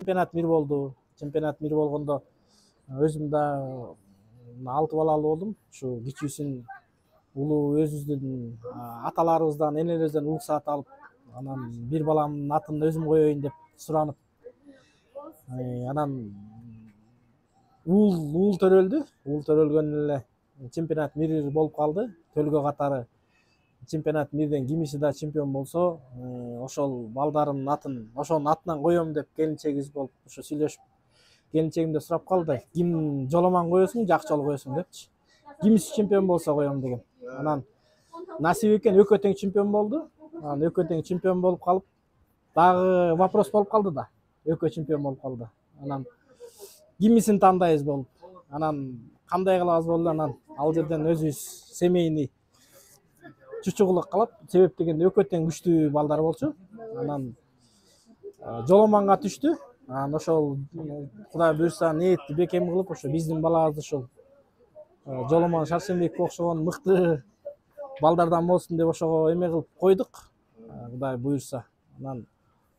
чемпионат мир болду. Чемпионат мир болгондо өзүм да 6 балалуу болдум. Ушу кичүүсүн улуу өзүбүздүн аталарыбыздан, энелерибизден уруксаат алып, анан бир баламдын атын өзүм коеюн деп суранып, анан уул төрөлдү. Уул төрөлгөн эле чемпионат мир болуп калды. Төлгө катары чемпионат мирден кимиси да чемпион болсо, ошол балдарымдын атын ошонун атынан коем деп келинчегибиз болуп ошо сүйлөшүп, келинчегимден сурап калды. Ким Жоломан коесуң, Жакчыл коесуң депчи. Кимиси чемпион болсо коем деген. Анан насип экен экөө тең чемпион болду. Анан экөө тең чемпион болуп калып, дагы вопрос болуп калды да. Экөө чемпион болуп калды. Анан кимисин тандайбыз болуп. Анан кандай кылабыз болду, анан ал жерден өзүбүз семейный чучугулук кылып, себеп дегенде экөө тең күчтүү балдар болчу. Анан Жоломанга түштү. Анан ошол Кудай буйрса ниетти бекем кылып, ошо биздин балабызды ошол Жоломан Шарсенбековго окшогон мыкты балдардан болсун деп ошого эме кылып койдук. Кудай буйрса. Анан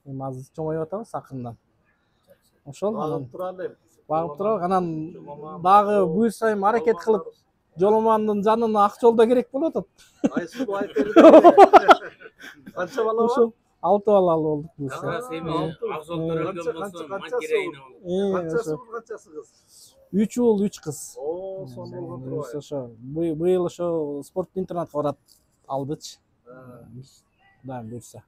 азыр чоңоюп атабыз акырындан. Ошол багып туралы. Багып туралы. Анан дагы буйрса эми аракет кылып Жоломандын жанына ак жолдо керек болуп атат. Айсуу айтыр. Канча бала бар? Ошол 6 балалуу болдук биз. Ак жол төрөлгөн болсо манкерейни болот. Канчасы кыз? 3 уул, 3 кыз. О, сон болгон турбайбы? Ошо быйыл ошо спорт интернатка барат алдычы. Кудай буйрса.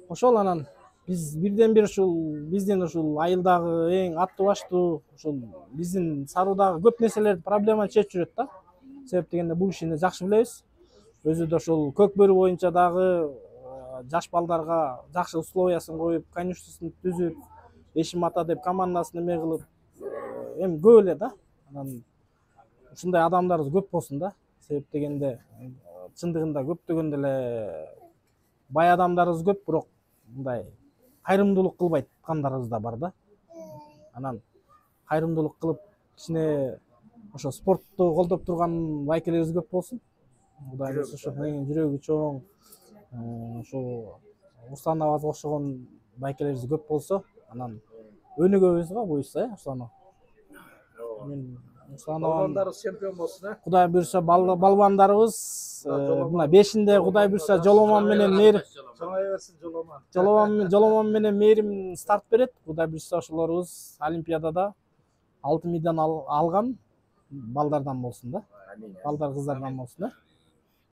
Ошол анан биз бирден бир ушул биздин ушул айылдагы эң аттуу баштуу ушул биздин Саруудагы көп нерселерди проблеманы чечип жүрөт да. Себеп дегенде бул кишини жакшы билебиз. Өзү да ушул көк бөрү боюнча дагы жаш балдарга жакшы условиясын коюп, конюшнясын түзүп, Эшим ата деп командасын эме кылып, эми көп эле да. Анан ушундай адамдарыбыз көп болсун да. Себеп дегенде чындыгында көптөгөн деле бай адамдарыбыз көп, бирок мындай кайрымдуулук кылбайт аткандарыбыз да бар да. Анан кайрымдуулук кылып кичине ошо спортту колдоп турган байкелерибиз көп болсун. Кудай буйрса ошо жүрөгү чоң, ошо Руслановага окшогон байкелерибиз көп болсо, анан өнүгөбүз го буйрса, Русланов. Мен Балбандарыбыз чемпион болсун, Кудай буйрса балбандарыбыз мына 5-inde Кудай буйрса Жоломан менен Мээрим. Чоңая берсин Жоломан. Жоломан менен Мээрим старт берет. Кудай буйрса ошолорубуз Олимпиадада алтын медаль алган балдардан болсун да. Балдар кыздардан болсун да.